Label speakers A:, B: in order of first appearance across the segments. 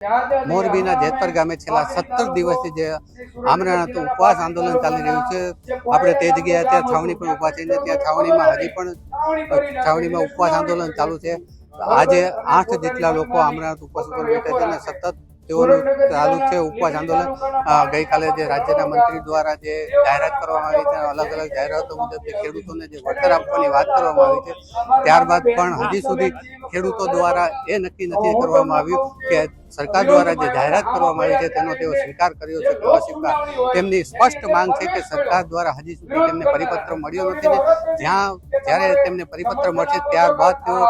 A: મોરબીના જેતપર ગામે છેલ્લા 17 દિવસથી જે આમરણ ઉપવાસ આંદોલન ચાલી રહ્યું છે। આપણે તે જગ્યાએ ત્યાં છાવણી પણ ઊભા છે ને ત્યાં છાવણીમાં હજી પણ છાવણીમાં ઉપવાસ આંદોલન ચાલુ છે। આજે 8 જેટલા લોકો આમરણ ઉપવાસ ઉપર બેઠા છે અને સતત તેઓનું ચાલુ છે ઉપવાસ આંદોલન। ગઈકાલે જે રાજ્યના મંત્રી દ્વારા જે જાહેરાત કરવામાં આવી છે, અલગ અલગ જાહેરાતો મુજબ જે ખેડૂતોને જે વળતર આપવાની વાત કરવામાં આવી છે, ત્યારબાદ પણ હજી સુધી ખેડૂતો દ્વારા એ નક્કી નથી કરવામાં આવ્યું કે સરકાર દ્વારા જે જાહેરાત કરવામાં આવી છે તેનો તેઓ સ્વીકાર કર્યો છે કે અસ્વીકાર। તેમની સ્પષ્ટ માંગ છે કે સરકાર દ્વારા હજી સુધી તેમને પરિપત્ર મળ્યો નથી ને જ્યારે તેમને પરિપત્ર મળશે ત્યારબાદ તેઓ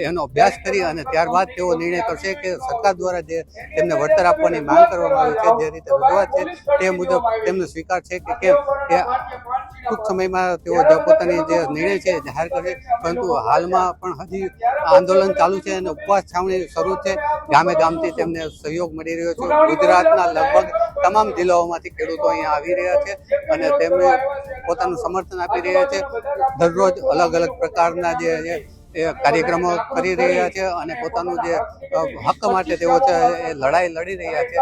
A: એનો અભ્યાસ કરી અને ત્યારબાદ તેઓ નિર્ણય કરશે કે સરકાર દ્વારા જે તેમને વળતર આપવાની માંગ કરવામાં આવી છે, જે રીતે રજૂઆત છે તે મુજબ તેમનો સ્વીકાર છે કે કેમ એ ટૂંક સમયમાં તેઓ પોતાની જે નિર્ણય છે જાહેર કરશે। પરંતુ હાલમાં પણ હજી આંદોલન ચાલુ છે અને ઉપવાસ છાવણી શરૂ છે। ગામે ગામથી તેમને સહયોગ મળી રહ્યો છે। ગુજરાતના લગભગ તમામ જિલ્લાઓમાંથી ખેડૂતો અહીંયા આવી રહ્યા છે અને તેમને પોતાનું સમર્થન આપી રહ્યા છે। દરરોજ અલગ અલગ પ્રકારના જે કાર્યક્રમો કરી રહ્યા છે અને પોતાનું જે હક માટે તેઓ છે એ લડાઈ લડી રહ્યા છે।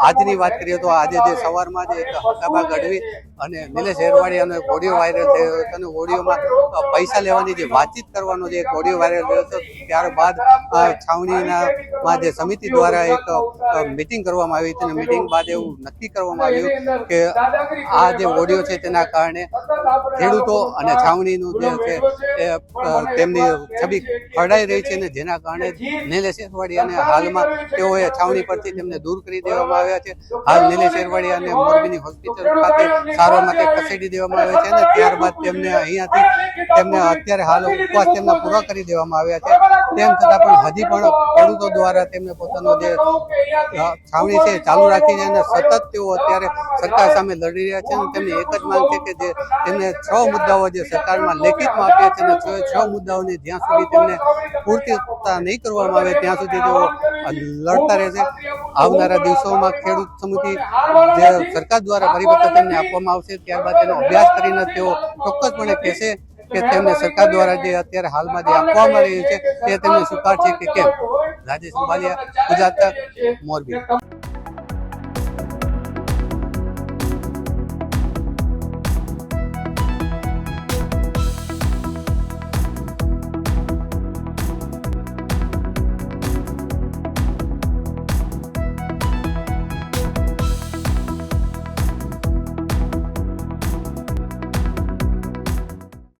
A: આજની વાત કરીએ તો આજે જે સવારમાં જે હકાબા ગઢવી અને નિલેશ એરવાડી અને ઓડિયો વાયરલ થયો હતો અને ઓડિયોમાં પૈસા લેવાની જે વાતચીત કરવાનો જે એક ઓડિયો વાયરલ થયો હતો, ત્યારબાદ છાવણીમાં જે સમિતિ દ્વારા એક મિટિંગ કરવામાં આવી હતી અને મિટિંગ બાદ એવું નક્કી કરવામાં આવ્યું કે આ જે ઓડિયો છે તેના કારણે ખેડૂતો અને છાવણીનું જે છે એ તેમની છબી ખરડાઈ રહી છે અને જેના કારણે નિલેશ એરવાડી અને હાલમાં તેઓએ છાવણી પરથી તેમને દૂર કરી દેવામાં આવ્યા છે। હાલ નિલેશ એરવાડી અને મોરબીની હોસ્પિટલ ખાતે સારવાર માટે ખસેડી દેવામાં આવ્યા છે અને ત્યારબાદ તેમને અહીંયાથી તેમને અત્યારે હાલ ઉપવાસ તેમના પૂરા કરી દેવામાં આવ્યા છે। તેમ છતાં પણ હજી પણ ખેડૂતો દ્વારા તેમને પોતાનો જે છાવણી છે ચાલુ રાખી છે અને સતત તેઓ અત્યારે સરકાર સામે લડી રહ્યા છે અને તેમની એક જ માંગ છે કે જે તેમને 6 મુદ્દાઓ જે સરકારમાં લેખિતમાં આપ્યા છે અને 6 મુદ્દાઓની જ્યાં સુધી તેમને પૂર્તિતા નહીં કરવામાં આવે ત્યાં સુધી તેઓ લડતા રહેશે। આવનારા દિવસોમાં ખેડૂત સમિતિ જે સરકાર દ્વારા પરિપત્ર તેમને આપવામાં આવશે ત્યારબાદ તેનો અભ્યાસ કરીને તેઓ ચોક્કસપણે કહેશે કે તેમને સરકાર દ્વારા જે અત્યારે હાલમાં જે આપવામાં રહ્યું છે તે તેમને સ્વીકાર છે કે કેમ। રાજેશ અંબાલિયા, ગુજરાત તક, મોરબી।